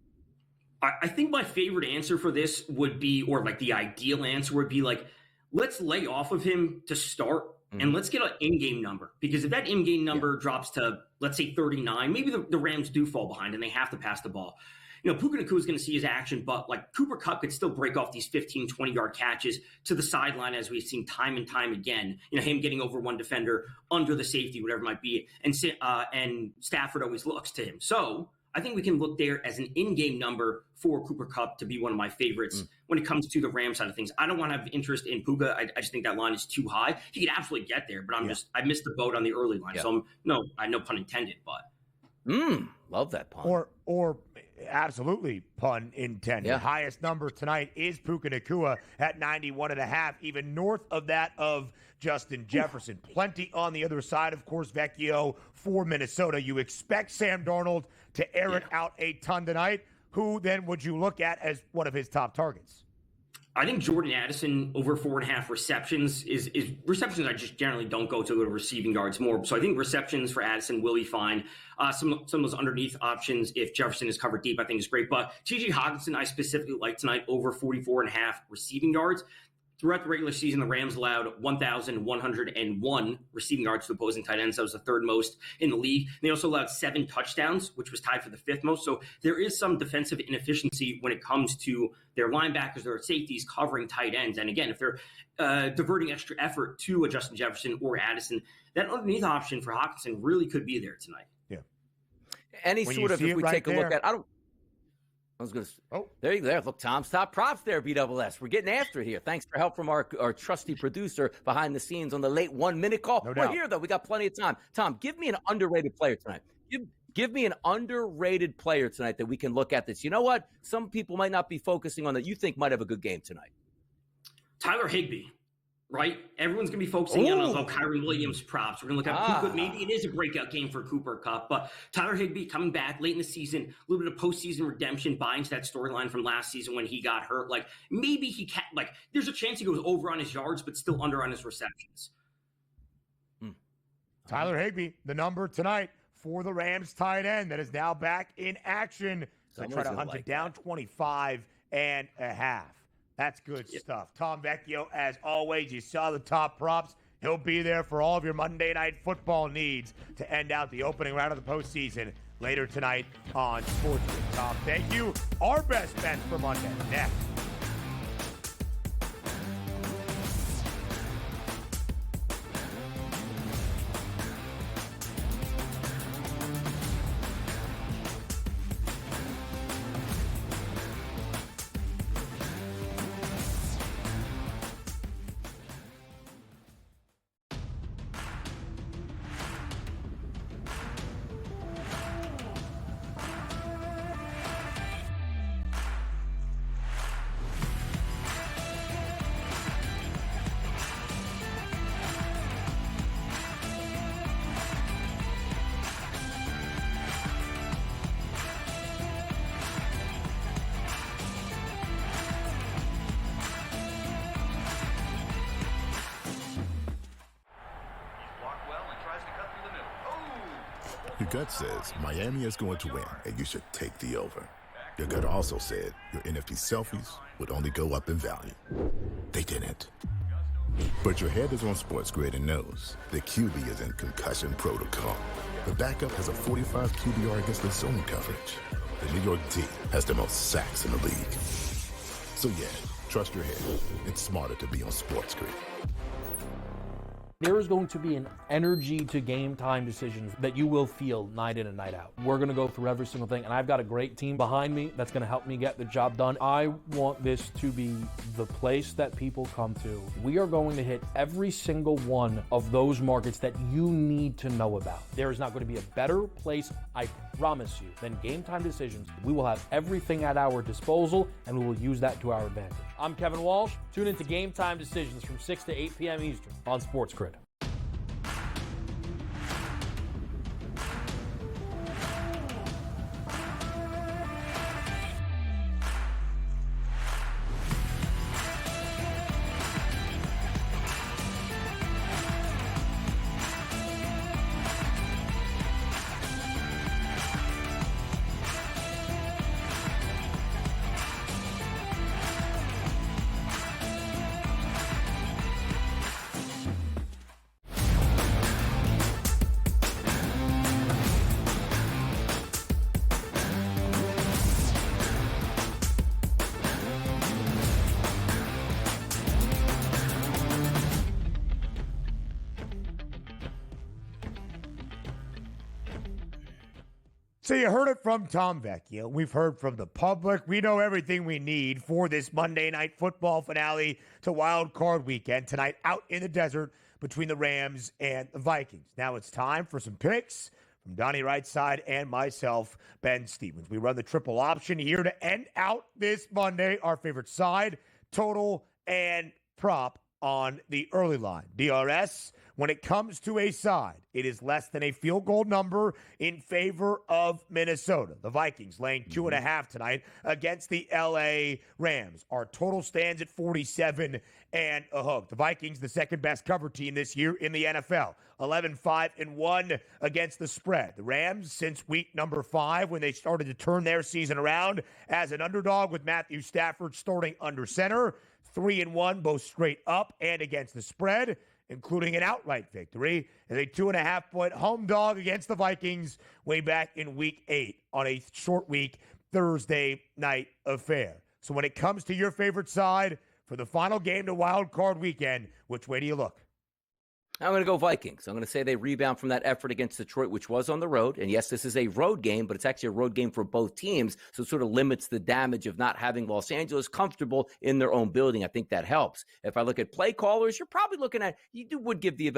I think my favorite answer for this would be, or like the ideal answer would be like, let's lay off of him to start. And let's get an in-game number, because if that in-game number drops to, let's say, 39, maybe the Rams do fall behind and they have to pass the ball. Puka Nacua is going to see his action, but like Cooper Kupp could still break off these 15, 20-yard catches to the sideline, as we've seen time and time again. Him getting over one defender, under the safety, whatever it might be, and Stafford always looks to him. So I think we can look there as an in-game number for Cooper Kupp to be one of my favorites when it comes to the Rams side of things. I don't want to have interest in Puka. I just think that line is too high. He could absolutely get there, but I missed the boat on the early line. So no pun intended, but. Love that pun. Or absolutely pun intended. Yeah. Highest number tonight is Puka Nacua at 91.5, even north of that of Justin Jefferson. Plenty on the other side, of course, Vecchio for Minnesota. You expect Sam Darnold to air it out a ton tonight. Who then would you look at as one of his top targets? I think Jordan Addison over 4.5 receptions is receptions. I just generally don't go to receiving yards more. So I think receptions for Addison will be fine. Some of those underneath options, if Jefferson is covered deep, I think is great. But T.J. Hawkinson, I specifically like tonight over 44.5 receiving yards. Throughout the regular season, the Rams allowed 1,101 receiving yards to opposing tight ends. That was the third most in the league. And they also allowed 7 touchdowns, which was tied for the 5th most. So there is some defensive inefficiency when it comes to their linebackers, their safeties covering tight ends. And again, if they're diverting extra effort to a Justin Jefferson or Addison, that underneath option for Hockenson really could be there tonight. Yeah. Any When sort you of, see if it we right take a look there- at, I was going to. Oh, there you go. Look, Tom's top props there, BSS. We're getting after it here. Thanks for help from our trusty producer behind the scenes on the late 1-minute call. No We're doubt. here, though. We got plenty of time. Tom, give me an underrated player tonight. Give me an underrated player tonight that we can look at this. You know what? Some people might not be focusing on that you think might have a good game tonight. Tyler Higbee, right? Everyone's going to be focusing on Kyron Williams props. We're going to look at Cooper. Maybe it is a breakout game for Cooper Kupp, but Tyler Higbee coming back late in the season, a little bit of postseason redemption, buying into that storyline from last season when he got hurt. Like, maybe he can't, like, there's a chance he goes over on his yards, but still under on his receptions. Tyler Higbee, the number tonight for the Rams tight end that is now back in action. So they try to hunt it down 25 and a half. That's good stuff. Tom Vecchio, as always, you saw the top props. He'll be there for all of your Monday Night Football needs to end out the opening round of the postseason later tonight on SportsGrid. Tom, thank you. Our best bets for Monday. Next. Your gut says Miami is going to win, and you should take the over. Your gut also said your NFT selfies would only go up in value. They didn't. But your head is on SportsGrid and knows the QB is in concussion protocol. The backup has a 45 QBR against the zone coverage. The New York D has the most sacks in the league. So yeah, trust your head. It's smarter to be on SportsGrid. There is going to be an energy to game time decisions that you will feel night in and night out. We're going to go through every single thing, and I've got a great team behind me that's going to help me get the job done. I want this to be the place that people come to. We are going to hit every single one of those markets that you need to know about. There is not going to be a better place, I promise you, than Game Time Decisions. We will have everything at our disposal, and we will use that to our advantage. I'm Kevin Walsh. Tune into Game Time Decisions from 6 to 8 p.m. Eastern on SportsGrid. So you heard it from Tom Vecchio. We've heard from the public. We know everything we need for this Monday Night Football finale to Wild Card Weekend tonight out in the desert between the Rams and the Vikings. Now it's time for some picks from Donnie Rightside and myself, Ben Stevens. We run the triple option here to end out this Monday. Our favorite side, total, and prop on the early line. DRS, when it comes to a side, it is less than a field goal number in favor of Minnesota. The Vikings laying 2.5 tonight against the LA Rams. Our total stands at 47 and a hook. The Vikings, the second best cover team this year in the NFL. 11-5-1 against the spread. The Rams, since week number 5, when they started to turn their season around as an underdog with Matthew Stafford starting under center, 3-1, both straight up and against the spread, including an outright victory as a 2.5-point home dog against the Vikings way back in Week 8 on a short week Thursday night affair. So when it comes to your favorite side for the final game to Wild Card Weekend, which way do you look? I'm going to go Vikings. I'm going to say they rebound from that effort against Detroit, which was on the road. And yes, this is a road game, but it's actually a road game for both teams. So it sort of limits the damage of not having Los Angeles comfortable in their own building. I think that helps. If I look at play callers, you're probably looking at, would give the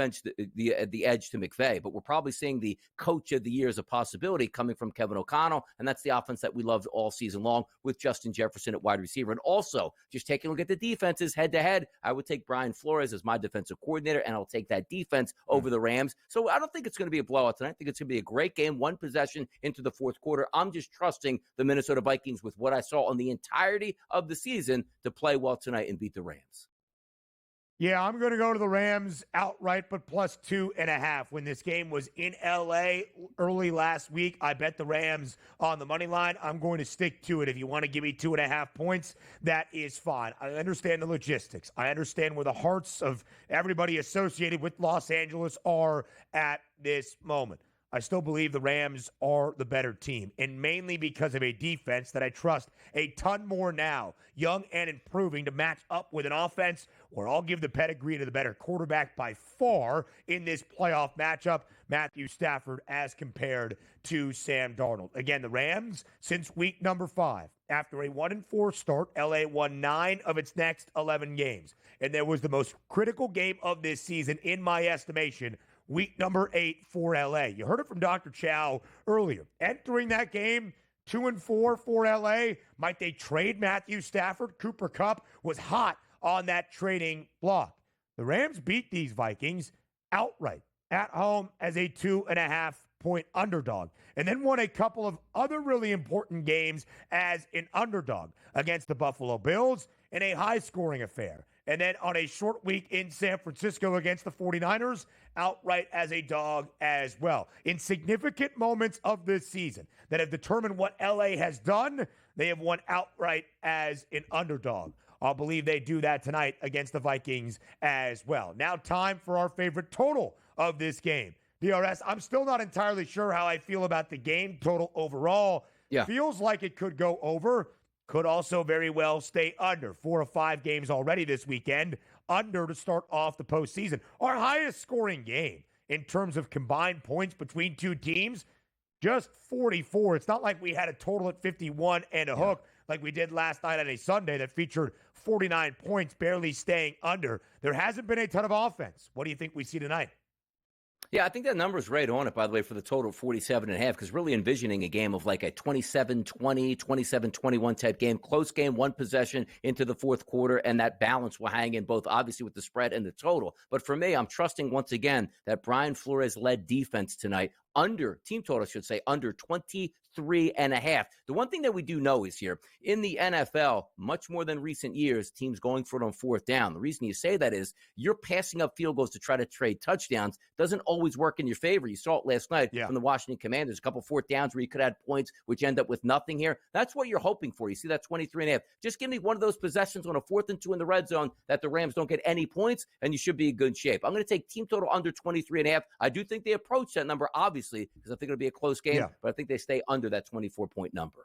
edge to McVay, but we're probably seeing the coach of the year as a possibility coming from Kevin O'Connell. And that's the offense that we loved all season long with Justin Jefferson at wide receiver. And also, just taking a look at the defenses head to head, I would take Brian Flores as my defensive coordinator, and I'll take that defense over the Rams. So I don't think it's going to be a blowout tonight. I think it's going to be a great game, one possession into the fourth quarter. I'm just trusting the Minnesota Vikings with what I saw on the entirety of the season to play well tonight and beat the Rams. Yeah, I'm going to go to the Rams outright, but plus 2.5. When this game was in L.A. early last week, I bet the Rams on the money line. I'm going to stick to it. If you want to give me 2.5 points, that is fine. I understand the logistics. I understand where the hearts of everybody associated with Los Angeles are at this moment. I still believe the Rams are the better team, and mainly because of a defense that I trust a ton more now, young and improving, to match up with an offense where I'll give the pedigree to the better quarterback by far in this playoff matchup, Matthew Stafford, as compared to Sam Darnold. Again, the Rams, since week number 5, after a 1-4 start, LA won 9 of its next 11 games, and there was the most critical game of this season, in my estimation, week number 8 for LA. You heard it from Dr. Chao earlier. Entering that game, 2-4 for LA. Might they trade Matthew Stafford? Cooper Kupp was hot on that trading block. The Rams beat these Vikings outright at home as a 2.5-point underdog, and then won a couple of other really important games as an underdog against the Buffalo Bills in a high-scoring affair. And then on a short week in San Francisco against the 49ers, outright as a dog as well. In significant moments of this season that have determined what LA has done, they have won outright as an underdog. I'll believe they do that tonight against the Vikings as well. Now time for our favorite total of this game. DRS, I'm still not entirely sure how I feel about the game total overall. Yeah. Feels like it could go over. Could also very well stay under. 4 of 5 games already this weekend, under to start off the postseason. Our highest scoring game in terms of combined points between two teams, just 44. It's not like we had a total at 51 and a hook like we did last night on a Sunday that featured 49 points, barely staying under. There hasn't been a ton of offense. What do you think we see tonight? Yeah, I think that number is right on it, by the way, for the total 47.5, because really envisioning a game of like a 27-20, 27-21 type game, close game, one possession into the fourth quarter, and that balance will hang in both, obviously, with the spread and the total. But for me, I'm trusting once again that Brian Flores-led defense tonight, team total, I should say, under 23.5. The one thing that we do know is here, in the NFL, much more than recent years, teams going for it on fourth down. The reason you say that is you're passing up field goals to try to trade touchdowns doesn't always work in your favor. You saw it last night from the Washington Commanders, a couple fourth downs where you could add points, which end up with nothing here. That's what you're hoping for. You see that 23.5. Just give me one of those possessions on a 4th and 2 in the red zone that the Rams don't get any points, and you should be in good shape. I'm going to take team total under 23.5. I do think they approach that number, obviously, because I think it'll be a close game, but I think they stay under that 24-point number.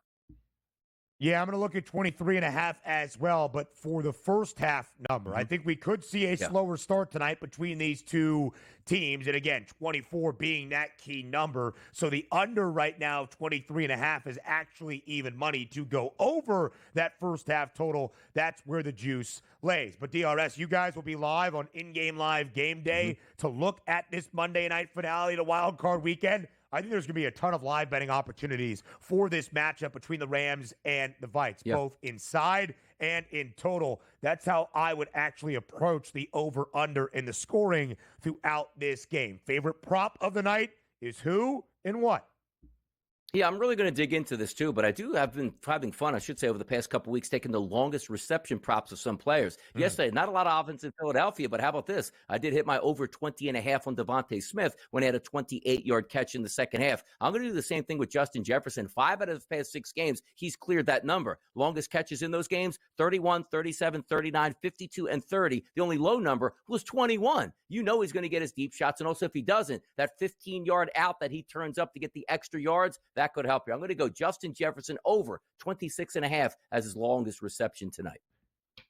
Yeah, I'm going to look at 23.5 as well, but for the first half number, I think we could see a slower start tonight between these two teams. And again, 24 being that key number. So the under right now, 23.5, is actually even money to go over that first half total. That's where the juice lays. But DRS, you guys will be live on In-Game Live Game Day to look at this Monday night finale to Wild Card Weekend. I think there's going to be a ton of live betting opportunities for this matchup between the Rams and the Vikes, both inside and in total. That's how I would actually approach the over-under in the scoring throughout this game. Favorite prop of the night is who and what? Yeah, I'm really going to dig into this too, but I've been having fun, I should say, over the past couple weeks, taking the longest reception props of some players. Yesterday, not a lot of offense in Philadelphia, but how about this? I did hit my over 20.5 on Devontae Smith when he had a 28-yard catch in the second half. I'm going to do the same thing with Justin Jefferson. 5 out of the past 6 games, he's cleared that number. Longest catches in those games, 31, 37, 39, 52, and 30. The only low number was 21. You know he's going to get his deep shots, and also if he doesn't, that 15-yard out that he turns up to get the extra yards, that could help you. I'm going to go Justin Jefferson over 26.5 as his longest reception tonight. I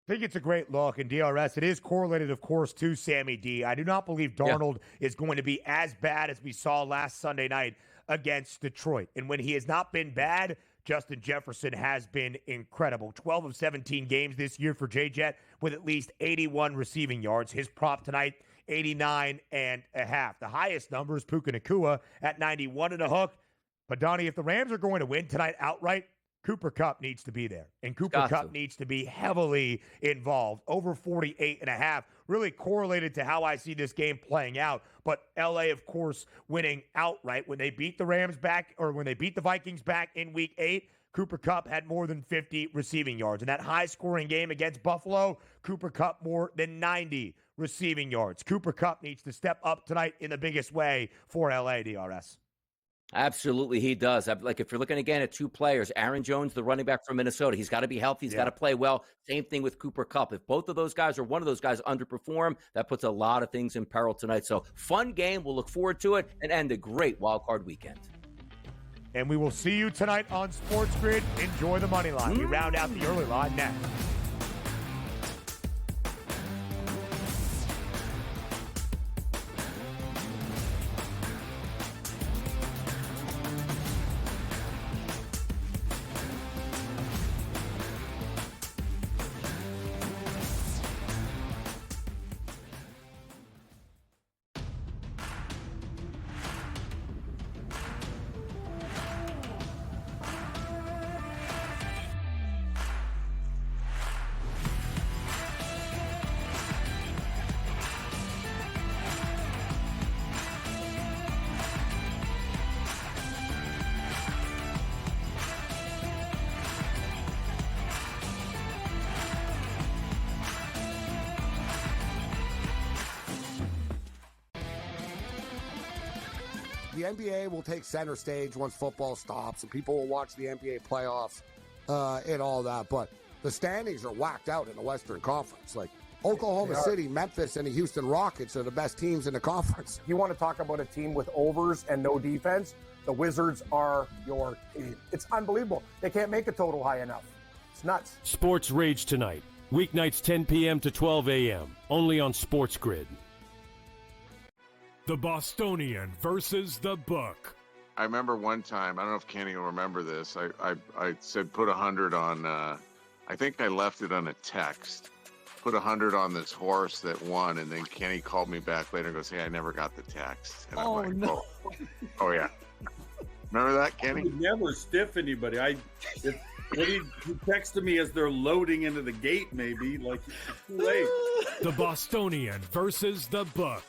think it's a great look, and DRS, it is correlated, of course, to Sammy D. I do not believe Darnold is going to be as bad as we saw last Sunday night against Detroit. And when he has not been bad, Justin Jefferson has been incredible. 12 of 17 games this year for J-Jet with at least 81 receiving yards. His prop tonight, 89.5. The highest number is Puka Nacua at 91 and a hook. But, Donnie, if the Rams are going to win tonight outright, Cooper Kupp needs to be there. And Cooper Kupp needs to be heavily involved. Over 48.5, really correlated to how I see this game playing out. But LA, of course, winning outright. When they beat the Rams back, or when they beat the Vikings back in Week 8, Cooper Kupp had more than 50 receiving yards. In that high-scoring game against Buffalo, Cooper Kupp more than 90 receiving yards. Cooper Kupp needs to step up tonight in the biggest way for LA, DRS. Absolutely, he does. Like, if you're looking again at 2 players, Aaron Jones, the running back from Minnesota, he's got to be healthy. He's got to play well. Same thing with Cooper Kupp. If both of those guys or one of those guys underperform, that puts a lot of things in peril tonight. So, fun game. We'll look forward to it and end a great wild card weekend. And we will see you tonight on SportsGrid. Enjoy the money line. We round out the early line next. The NBA will take center stage once football stops, and people will watch the NBA playoffs and all that. But the standings are whacked out in the Western Conference. Like Oklahoma City, Memphis, and the Houston Rockets are the best teams in the conference. You want to talk about a team with overs and no defense? The Wizards are your team. It's unbelievable. They can't make a total high enough. It's nuts. Sports Rage tonight. Weeknights 10 p.m. to 12 a.m. Only on SportsGrid. The Bostonian versus the Book. I remember one time, I don't know if Kenny will remember this, I said put 100 on, I think I left it on a text, put 100 on this horse that won, and then Kenny called me back later and goes, hey, I never got the text. And I'm like, no. Oh yeah. Remember that, Kenny? I would never stiff anybody. He texted me as they're loading into the gate, maybe, like, it's too late. The Bostonian versus the Book.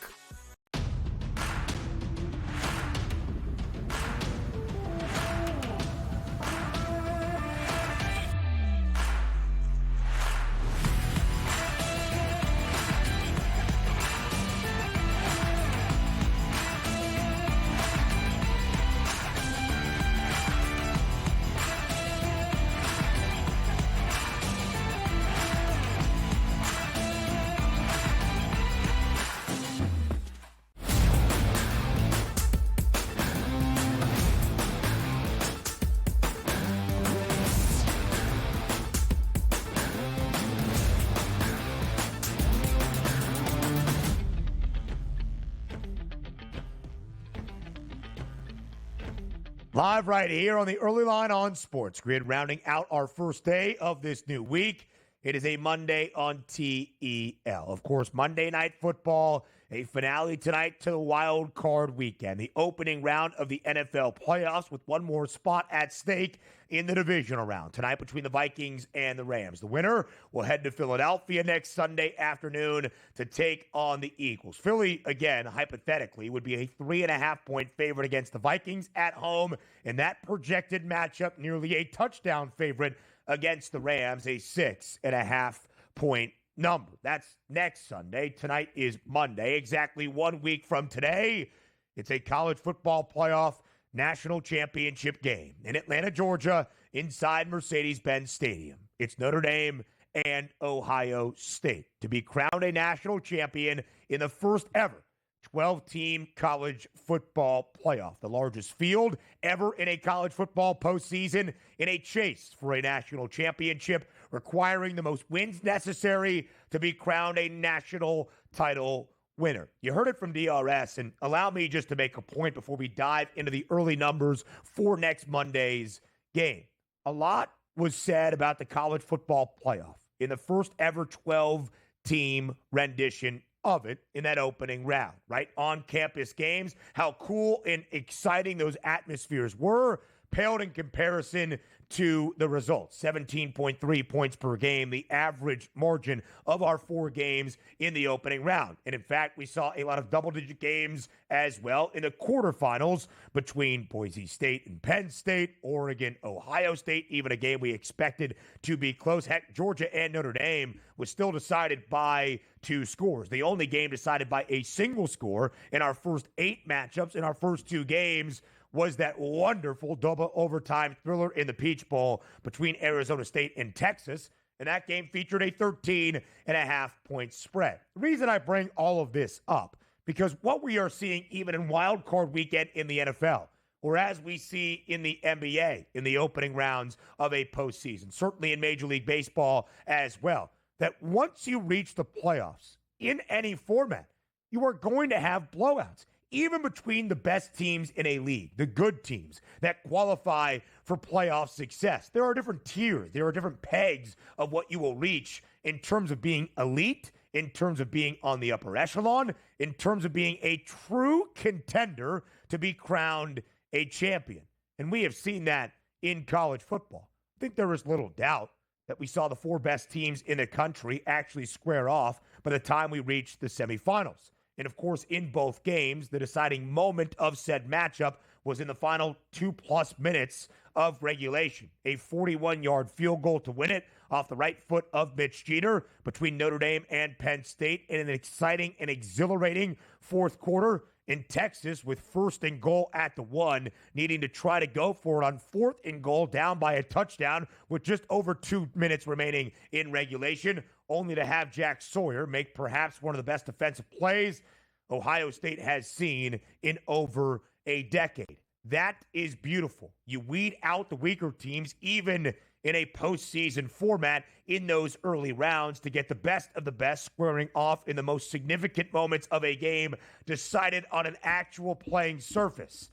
Live right here on the early line on SportsGrid, rounding out our first day of this new week. It is a Monday on TEL. Of course, Monday Night Football, a finale tonight to the wild card weekend, the opening round of the NFL playoffs with one more spot at stake in the divisional round tonight between the Vikings and the Rams. The winner will head to Philadelphia next Sunday afternoon to take on the Eagles. Philly, again, hypothetically, would be a 3.5-point favorite against the Vikings at home, and that projected matchup nearly a touchdown favorite against the Rams, a 6.5-point number. That's next Sunday. Tonight is Monday. Exactly 1 week from today, it's a college football playoff national championship game in Atlanta, Georgia, inside Mercedes-Benz Stadium. It's Notre Dame and Ohio State to be crowned a national champion in the first ever 12-team college football playoff, the largest field ever in a college football postseason, in a chase for a national championship, requiring the most wins necessary to be crowned a national title winner. You heard it from DRS, and allow me just to make a point before we dive into the early numbers for next Monday's game. A lot was said about the college football playoff in the first ever 12-team rendition of it in that opening round, right? On-campus games, how cool and exciting those atmospheres were, paled in comparison to the results. 17.3 points per game, the average margin of our 4 games in the opening round. And in fact, we saw a lot of double-digit games as well in the quarterfinals between Boise State and Penn State, Oregon, Ohio State, even a game we expected to be close. Heck, Georgia and Notre Dame was still decided by 2 scores. The only game decided by a single score in our first 8 matchups in our first 2 games was that wonderful double overtime thriller in the Peach Bowl between Arizona State and Texas. And that game featured a 13.5-point spread. The reason I bring all of this up, because what we are seeing even in wild card weekend in the NFL, or as we see in the NBA in the opening rounds of a postseason, certainly in Major League Baseball as well, that once you reach the playoffs in any format, you are going to have blowouts. Even between the best teams in a league, the good teams that qualify for playoff success, there are different tiers. There are different pegs of what you will reach in terms of being elite, in terms of being on the upper echelon, in terms of being a true contender to be crowned a champion. And we have seen that in college football. I think there is little doubt that we saw the 4 best teams in the country actually square off by the time we reached the semifinals. And, of course, in both games, the deciding moment of said matchup was in the final 2+ minutes of regulation. A 41-yard field goal to win it off the right foot of Mitch Jeter between Notre Dame and Penn State in an exciting and exhilarating fourth quarter in Texas with 1st and goal at the 1, needing to try to go for it on 4th and goal down by a touchdown with just over 2 minutes remaining in regulation, only to have Jack Sawyer make perhaps one of the best defensive plays Ohio State has seen in over a decade. That is beautiful. You weed out the weaker teams, even in a postseason format, in those early rounds to get the best of the best squaring off in the most significant moments of a game decided on an actual playing surface.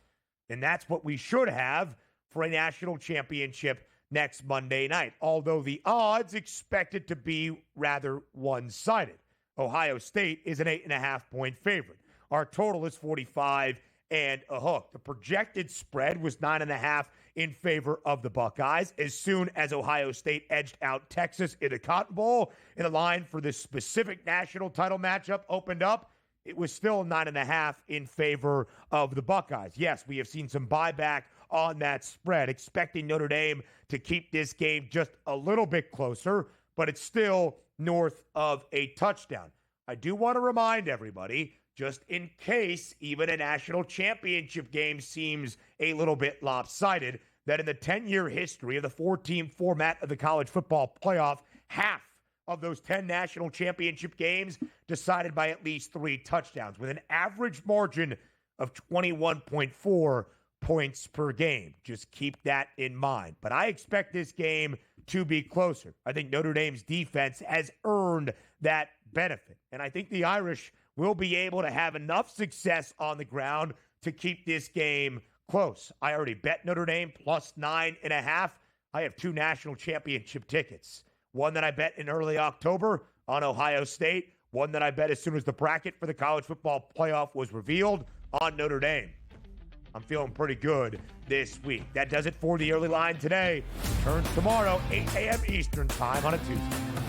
And that's what we should have for a national championship next Monday night, although the odds expected to be rather one-sided. Ohio State is an 8.5-point favorite. Our total is 45 and a hook. The projected spread was 9.5 in favor of the Buckeyes. As soon as Ohio State edged out Texas in the Cotton Bowl, and the line for this specific national title matchup opened up, it was still 9.5 in favor of the Buckeyes. Yes, we have seen some buyback on that spread, expecting Notre Dame to keep this game just a little bit closer, but it's still north of a touchdown. I do want to remind everybody, just in case even a national championship game seems a little bit lopsided, that in the 10-year history of the 4-team format of the college football playoff, half of those 10 national championship games decided by at least 3 touchdowns, with an average margin of 21.4 points per game. Just keep that in mind. But I expect this game to be closer. I think Notre Dame's defense has earned that benefit. And I think the Irish will be able to have enough success on the ground to keep this game close. I already bet Notre Dame plus 9.5. I have 2 national championship tickets. one that I bet in early October on Ohio State, one that I bet as soon as the bracket for the college football playoff was revealed on Notre Dame. I'm feeling pretty good this week. That does it for the early line today. Returns tomorrow, 8 a.m. Eastern time on a Tuesday.